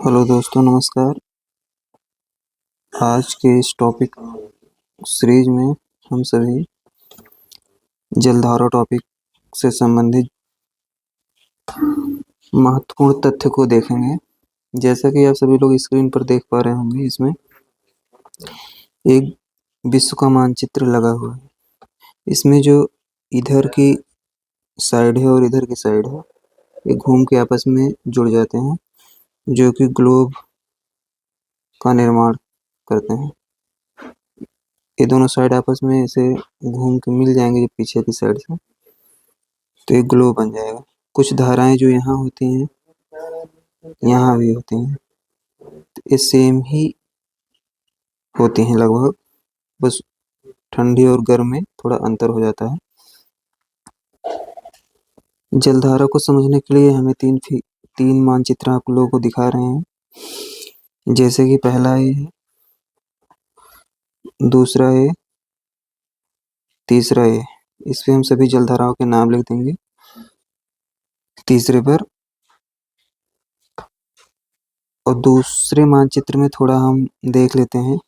Hello दोस्तों, नमस्कार। आज के इस टॉपिक सीरीज में हम सभी जलधारा टॉपिक से संबंधित महत्वपूर्ण तथ्य को देखेंगे। जैसा कि आप सभी लोग स्क्रीन पर देख पा रहे होंगे, इसमें एक विश्व का मानचित्र लगा हुआ है। इसमें जो इधर की साइड है और इधर की साइड है, ये घूम के आपस में जुड़ जाते हैं, जो कि ग्लोब का निर्माण करते हैं। ये दोनों साइड आपस में ऐसे घूम के मिल जाएंगे पीछे की साइड से, तो एक ग्लोब बन जाएगा। कुछ धाराएं जो यहाँ होती हैं, यहाँ भी होती हैं, तो ये सेम ही होती हैं लगभग, बस ठंडी और गर्म में थोड़ा अंतर हो जाता है। जलधारा को समझने के लिए हमें तीन मानचित्र आप लोगों को दिखा रहे हैं। जैसे कि पहला ये है, दूसरा ये, तीसरा ये। इस पे हम सभी जलधाराओं के नाम लिख देंगे तीसरे पर। और दूसरे मानचित्र में थोड़ा हम देख लेते हैं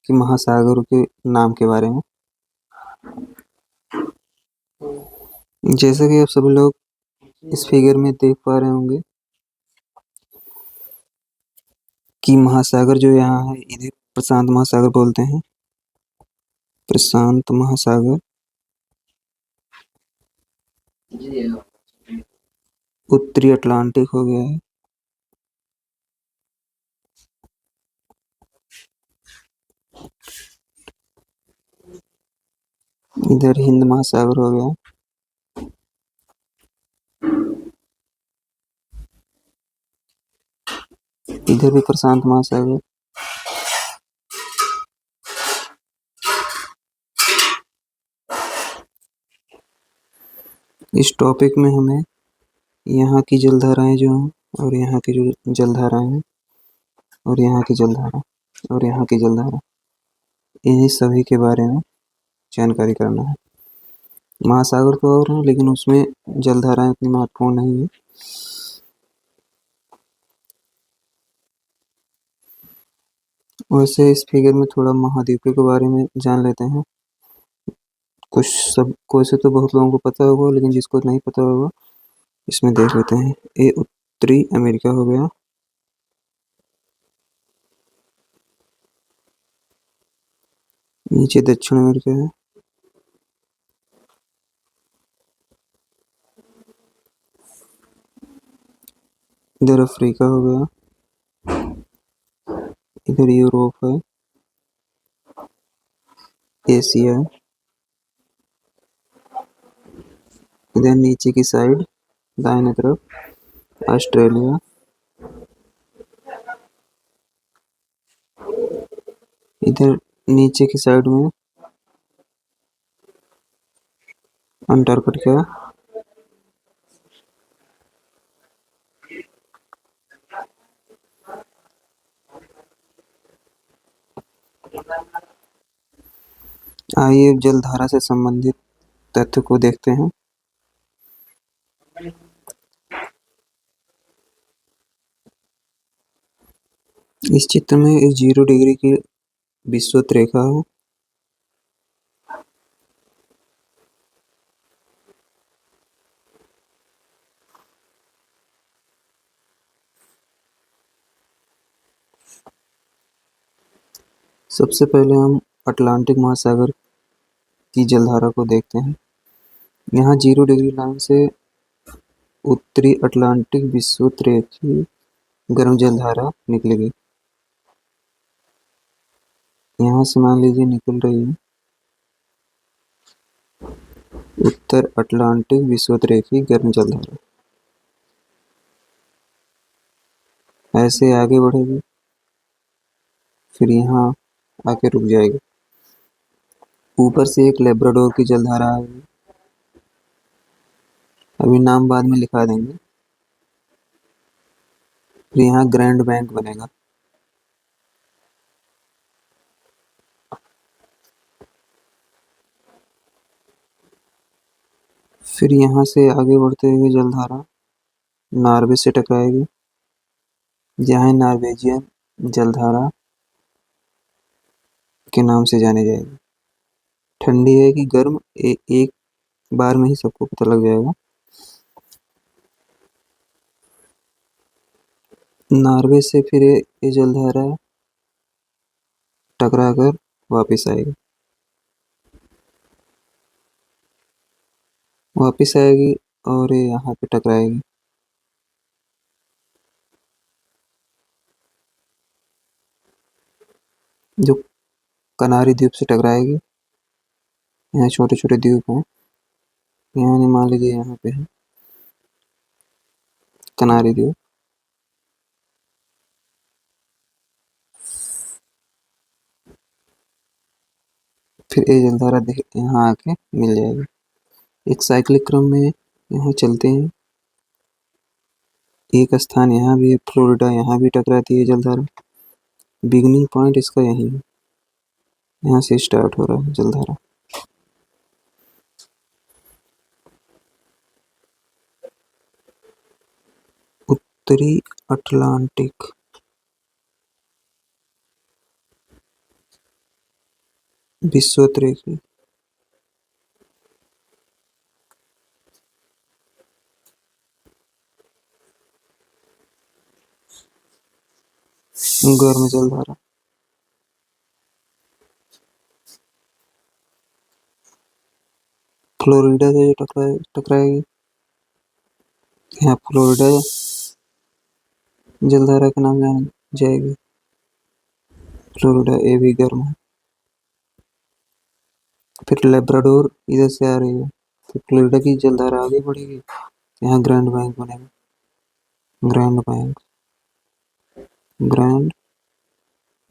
कि महासागरों के नाम के बारे में। जैसा कि आप सभी लोग इस फिगर में देख पा रहे होंगे कि महासागर जो यहाँ है, इन्हें प्रशांत महासागर बोलते हैं। प्रशांत महासागर, उत्तरी अटलांटिक हो गया है, इधर हिंद महासागर हो गया, इधर भी प्रशांत महासागर। इस टॉपिक में हमें यहाँ की जलधाराएं जो हैं, और यहाँ की जो जलधाराएं हैं, और यहाँ की जलधारा, और यहाँ की जलधारा, इन्हीं सभी के बारे में जानकारी करना है। महासागर तो और हैं, लेकिन उसमें जलधाराएं इतनी महत्वपूर्ण नहीं है। वैसे इस फिगर में थोड़ा महाद्वीपों के बारे में जान लेते हैं। को से तो बहुत लोगों को पता होगा, लेकिन जिसको नहीं पता होगा इसमें देख लेते हैं। ये उत्तरी अमेरिका हो गया, नीचे दक्षिण अमेरिका है, इधर अफ्रीका हो गया, इधर यूरोप है, एशिया, इधर नीचे की साइड दाहिने तरफ ऑस्ट्रेलिया, इधर नीचे की साइड में अंटार्कटिका, आइए अब जलधारा से संबंधित तथ्य को देखते हैं। इस चित्र में एक 0 डिग्री की विषुवत रेखा है। सबसे पहले हम अटलांटिक महासागर की जलधारा को देखते हैं। यहाँ 0 डिग्री लाइन से उत्तरी अटलांटिक विषुवत रेखीय गर्म जलधारा निकलेगी। यहाँ से मान लीजिए निकल रही है उत्तर अटलांटिक विषुवत रेखीय गर्म जलधारा, ऐसे आगे बढ़ेगी, फिर यहाँ आके रुक जाएगी। ऊपर से एक लेब्राडोर की जलधारा आएगी, अभी नाम बाद में लिखा देंगे। फिर यहाँ ग्रैंड बैंक बनेगा, फिर यहाँ से आगे बढ़ते हुए जलधारा नॉर्वे से टकराएगी, जहाँ नॉर्वेजियन जलधारा के नाम से जानी जाएगी। ठंडी है कि गर्म, एक बार में ही सबको पता लग जाएगा। नॉर्वे से फिर ये जलधारा टकरा कर वापिस आएगी। वापिस आएगी और ये यहाँ पे टकराएगी। जो कनारी द्वीप से टकराएगी। यहाँ छोटे छोटे द्वीप हैं, यहाँ मान लीजिए यहाँ पे है कनारी द्वीप। फिर ये जलधारा यहाँ आके मिल जाएगी। एक साइक्लिक क्रम में यहाँ चलते हैं। एक स्थान यहाँ भी है, फ्लोरिडा, यहाँ भी टकराती है जलधारा। बिगनिंग पॉइंट इसका यही है, यहाँ से स्टार्ट हो रहा है जलधारा। उत्तरी अटलांटिक विषुवत-रेखीय गर्म जलधारा। फ्लोरिडा से जो टकराएगी, यहाँ फ्लोरिडा जलधारा के नाम जानी जाएगी। फ्लोरिडा ये भी गर्म है। फिर लेब्राडोर इधर से आ रही है, तो फ्लोरिडा की जलधारा आगे बढ़ेगी, यहाँ ग्रैंड बैंक बनेगा। Grand bank, grand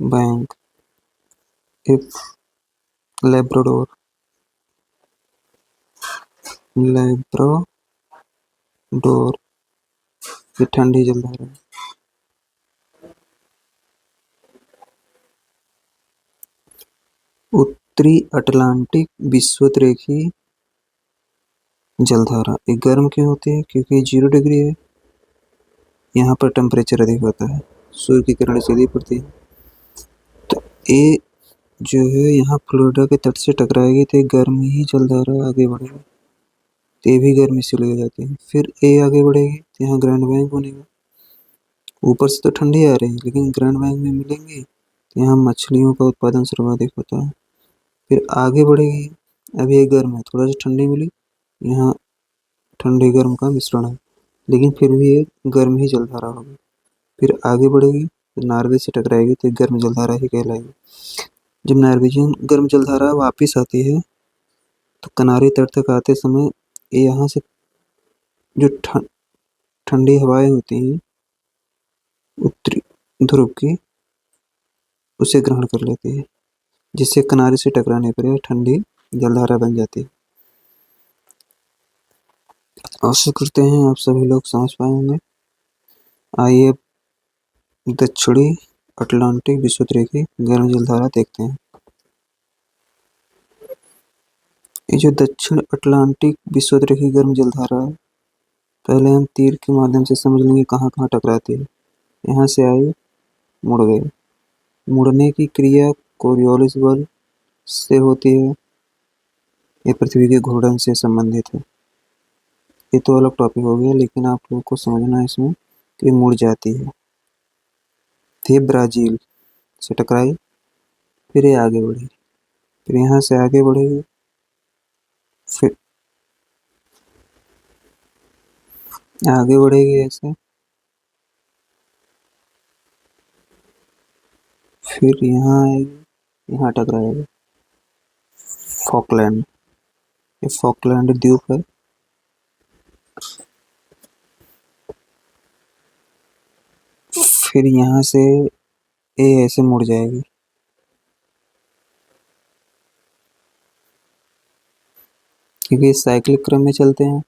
bank, if Labrador, Labrador ये ठंडी जलधारा है। उत्तरी अटलांटिक विषुवत-रेखीय जलधारा ये गर्म क्यों होती है? क्योंकि 0 डिग्री है, यहाँ पर टेम्परेचर अधिक होता है, सूर्य की किरणें सीधी पड़ती है। तो ये जो है यहाँ फ्लोरिडा के तट से टकराएगी तो गर्म ही जलधारा आगे बढ़ेगी, तो ये भी गर्म इसलिए हो जाती है। फिर ये आगे बढ़ेगी तो यहाँ ग्रैंड बैंक बनेगा। ऊपर से तो ठंडी आ रही है, लेकिन ग्रैंड बैंक में मिलेंगी तो यहाँ मछलियों का उत्पादन सर्वाधिक होता है। फिर आगे बढ़ेगी, अभी ये गर्म है, थोड़ा सा ठंडी मिली, यहाँ ठंडे गर्म का मिश्रण है, लेकिन फिर भी ये गर्म ही जलधारा होगी। फिर आगे बढ़ेगी तो नॉर्वे से टकराएगी तो गर्म जलधारा ही कहलाएगी। जब नॉर्वेजियन गर्म जलधारा वापिस आती है तो किनारे तट तक आते समय यहाँ से जो ठंडी हवाएं होती हैं उत्तरी ध्रुव की, उसे ग्रहण कर लेती है, जिससे किनारे से टकराने पर यह ठंडी जलधारा बन जाती है। आशा करते हैं आप सभी लोग समझ पाए होंगे। आइए दक्षिणी अटलांटिक विषुवत-रेखीय गर्म जलधारा देखते हैं। ये जो दक्षिण अटलांटिक विषुवत-रेखीय गर्म जलधारा है, पहले हम तीर के माध्यम से समझ लेंगे कहाँ कहाँ टकराती है। यहाँ से आई, मुड़ गई। मुड़ने की क्रिया कोरियोलिस बल से होती है, ये पृथ्वी के घूर्णन से संबंधित है। ये तो अलग टॉपिक हो गया, लेकिन आप लोगों को समझना है इसमें कि मुड़ जाती है। ये ब्राजील से टकराई, फिर ये आगे बढ़ी, फिर यहाँ से आगे बढ़ेगी, फिर आगे बढ़ेगी ऐसे, फिर यहाँ आएगी, यहाँ टकराएगी। फॉकलैंड, ये फॉकलैंड द्वीप है। फिर यहाँ से ये ऐसे मुड़ जाएगी, क्योंकि साइक्लिक क्रम में चलते हैं।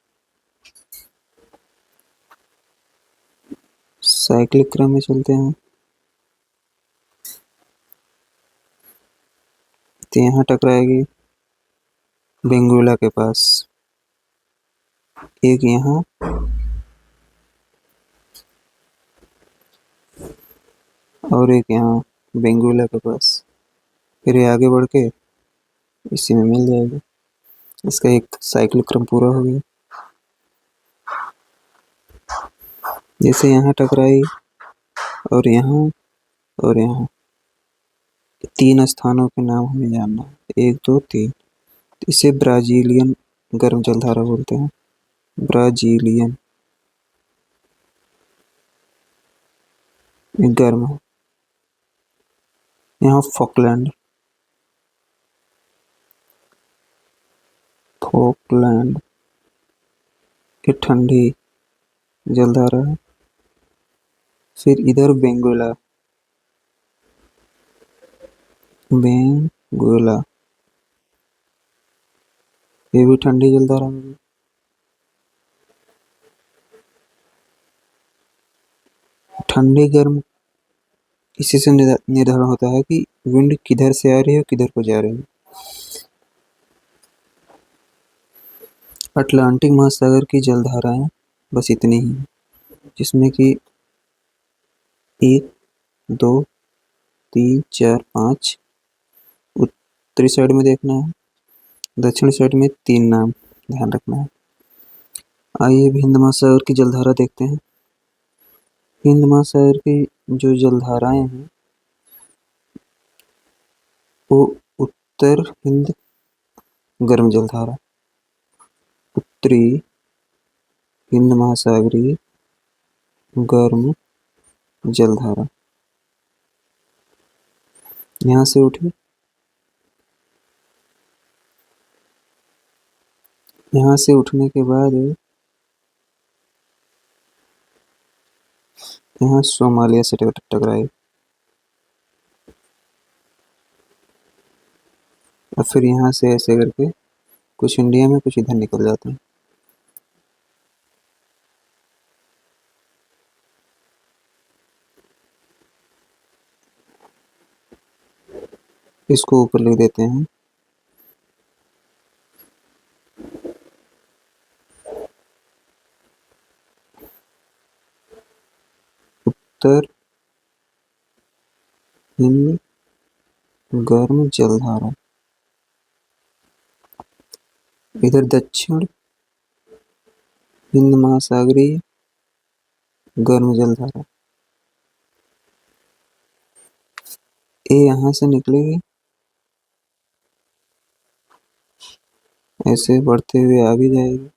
साइक्लिक क्रम में चलते हैं तो यहाँ टकराएगी बेंगुला के पास, एक यहाँ, और एक यहाँ बेंगुला के पास। फिर ये आगे बढ़ के इसी में मिल जाएगा। इसका एक साइकिल क्रम पूरा हो गया। जैसे यहाँ टकराई और यहाँ और यहाँ, तीन स्थानों के नाम हमें जानना है, 1 2 3। इसे ब्राजीलियन गर्म जलधारा बोलते हैं। ब्राजीलियन गर्म है। यहाँ फॉकलैंड, फॉकलैंड की ठंडी जलधारा है। फिर इधर बेंगुला, बेंगुला ये भी ठंडी जलधारा होगी। ठंडी गर्म इसी से निर्धारण होता है कि विंड किधर से आ रही है, किधर को जा रही है। अटलांटिक महासागर की जलधाराएं बस इतनी ही, जिसमें कि 1 2 3 4 5 उत्तरी साइड में देखना है, दक्षिण साइड में 3 नाम ध्यान रखना है। आइए अब हिंद महासागर की जलधारा देखते हैं। हिंद महासागर की जो जलधाराएं हैं वो उत्तर हिंद गर्म जलधारा, उत्तरी हिंद महासागरीय गर्म जलधारा, यहाँ से उठी, यहाँ से उठने के बाद यहाँ सोमालिया से टकराई और फिर यहाँ से ऐसे करके कुछ इंडिया में कुछ इधर निकल जाते हैं। इसको ऊपर लिख देते हैं उत्तर हिंद गर्म जलधारा। इधर दक्षिण हिंद महासागरीय गर्म जलधारा। ये यहाँ से निकलेगी, ऐसे बढ़ते हुए आगे जाएगी,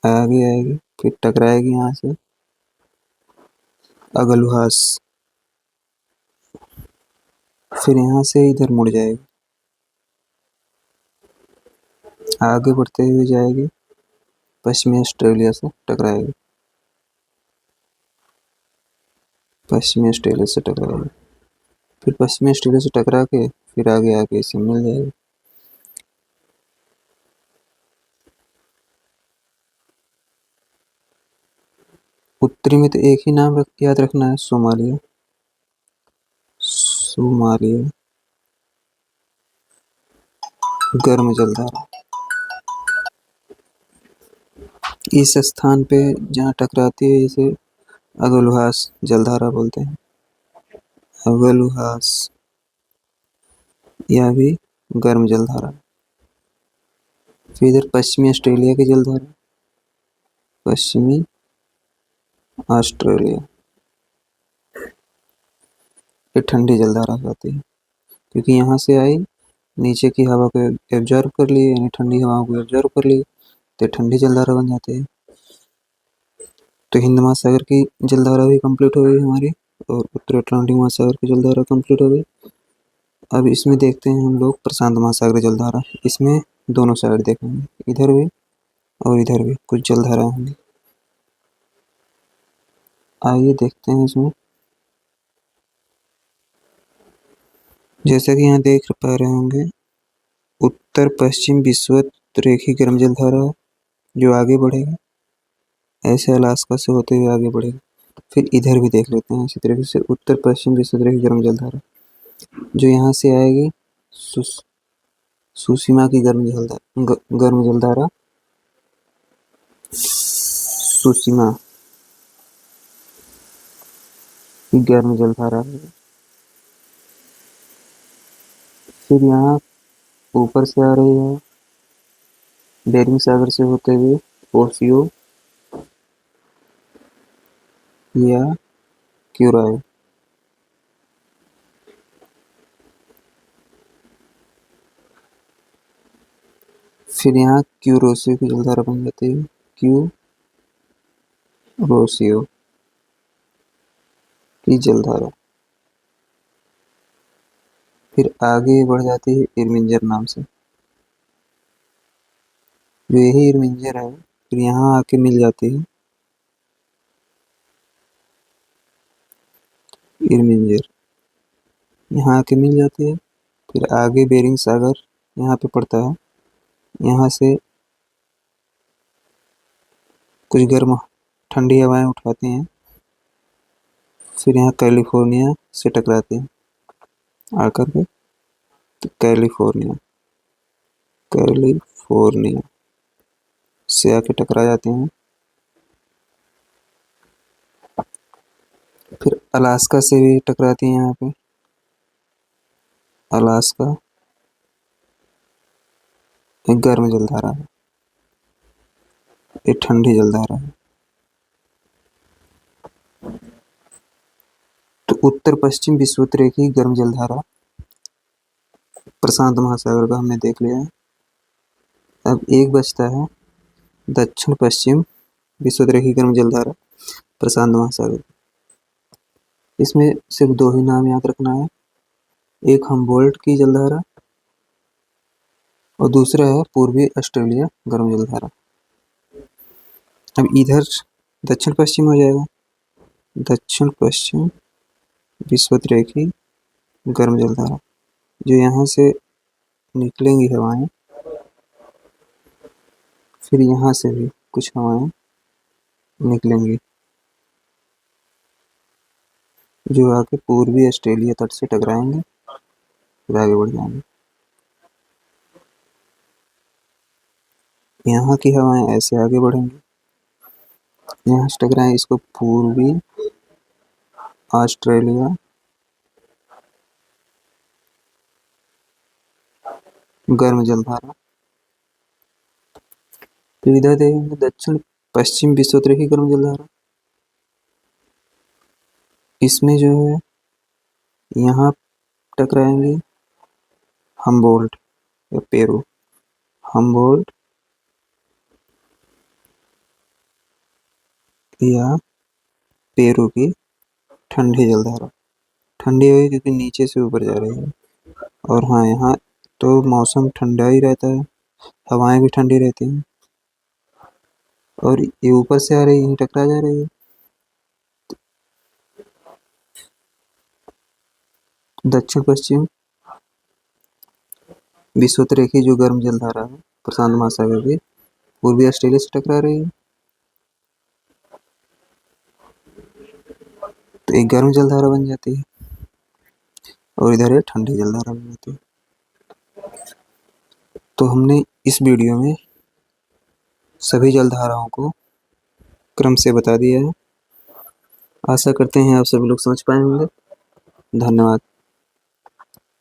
आगे आएगी, फिर टकराएगी यहाँ से अगलुहास, फिर यहाँ से इधर मुड़ जाएगी, आगे बढ़ते हुए जाएगी, पश्चिमी ऑस्ट्रेलिया से टकराएगी, पश्चिमी ऑस्ट्रेलिया से टकराएगी, फिर पश्चिमी ऑस्ट्रेलिया से टकरा के फिर आगे आके इसे मिल जाएगी। उत्तरी में तो एक ही नाम याद रखना है, सोमालिया, सोमालिया गर्म जलधारा। इस स्थान पे जहाँ टकराती है इसे अगलुहास जलधारा बोलते हैं, अगलुहास, यह भी गर्म जलधारा। फिर इधर पश्चिमी ऑस्ट्रेलिया की जलधारा, पश्चिमी ऑस्ट्रेलिया ये ठंडी जलधारा कहती है, क्योंकि यहाँ से आई, नीचे की हवा को एब्जॉर्ब कर लिए, यानी ठंडी हवाओं को एब्जॉर्ब कर लिए, तो ठंडी जलधारा बन जाती है। तो हिंद महासागर की जलधारा भी कंप्लीट हो गई हमारी, और उत्तर अटलांटिक महासागर की जलधारा कंप्लीट हो गई। अब इसमें देखते हैं हम लोग प्रशांत महासागर जलधारा। इसमें दोनों साइड देखेंगे, इधर भी और इधर भी कुछ जलधारा होंगी। आइए देखते हैं इसमें। जैसा कि यहाँ देख पा रहे होंगे, उत्तर पश्चिम विषुवत रेखीय गर्म जलधारा जो आगे बढ़ेगा, ऐसे अलास्का से होते हुए आगे बढ़ेगा। फिर इधर भी देख लेते हैं इसी तरीके से, उत्तर पश्चिम विषुवत रेखीय गर्म जलधारा जो यहाँ से आएगी, सुसीमा की गर्म जलधारा सुषमा की गर्म जलधारा है। फिर यहाँ ऊपर से आ रही है बेरिंग सागर से होते हुए ओशियो या क्यूराई। फिर यहाँ क्यूरोसियो की जलधारा बन जाती है, क्यूरोसियो की जलधारा। फिर आगे बढ़ जाती है इरमिंजर नाम से। जो यही इरमिंजर है फिर यहाँ आके मिल जाती है इरमिंजर, यहाँ आके मिल जाती है। फिर आगे बेरिंग सागर यहाँ पे पड़ता है, यहाँ से कुछ गर्म ठंडी हवाएं उठाती हैं, फिर यहाँ कैलिफोर्निया से टकराती हैं आकर के। तो कैलिफोर्निया से आके टकरा जाती हैं। फिर अलास्का से भी टकराती हैं यहाँ पे। अलास्का एक गर्म जलधारा है, एक ठंडी जलधारा है। तो उत्तर पश्चिम विषुवत-रेखीय गर्म जलधारा प्रशांत महासागर का हमने देख लिया है। अब एक बचता है दक्षिण पश्चिम विषुवत-रेखीय गर्म जलधारा प्रशांत महासागर। इसमें सिर्फ दो ही नाम याद रखना है, एक हम्बोल्ट की जलधारा और दूसरा है पूर्वी ऑस्ट्रेलिया गर्म जलधारा। अब इधर दक्षिण पश्चिम हो जाएगा, दक्षिण पश्चिम विषुवत-रेखीय गर्म जलधारा। जो यहाँ से निकलेंगी हवाएं, फिर यहाँ से भी कुछ हवाएं निकलेंगी जो आके पूर्वी ऑस्ट्रेलिया तट से टकराएंगे, फिर आगे बढ़ जाएंगे। यहाँ की हवाएं ऐसे आगे बढ़ेंगी, यहाँ से टकराएंगे, इसको पूर्वी ऑस्ट्रेलिया गर्म जलधारा। फिर इधर देखेंगे दक्षिण पश्चिम विषुवत-रेखीय गर्म जलधारा। इसमें जो है यहाँ टकराएंगे हम्बोल्ट या पेरू, हम्बोल्ट या पेरू की ठंडी जलधारा। ठंडी होगी क्योंकि नीचे से ऊपर जा रही है। और हाँ, यहाँ तो मौसम ठंडा ही रहता है, हवाएं भी ठंडी रहती हैं और ये ऊपर से आ रही है, टकरा जा रही है। दक्षिण पश्चिम विषुवत-रेखीय जो गर्म जलधारा है प्रशांत महासागर की पूर्वी ऑस्ट्रेलिया से टकरा रही है, तो एक गर्म जलधारा बन जाती है और इधर ये ठंडी जलधारा बन जाती है। तो हमने इस वीडियो में सभी जलधाराओं को क्रम से बता दिया है। आशा करते हैं आप सभी लोग समझ पाए होंगे। धन्यवाद।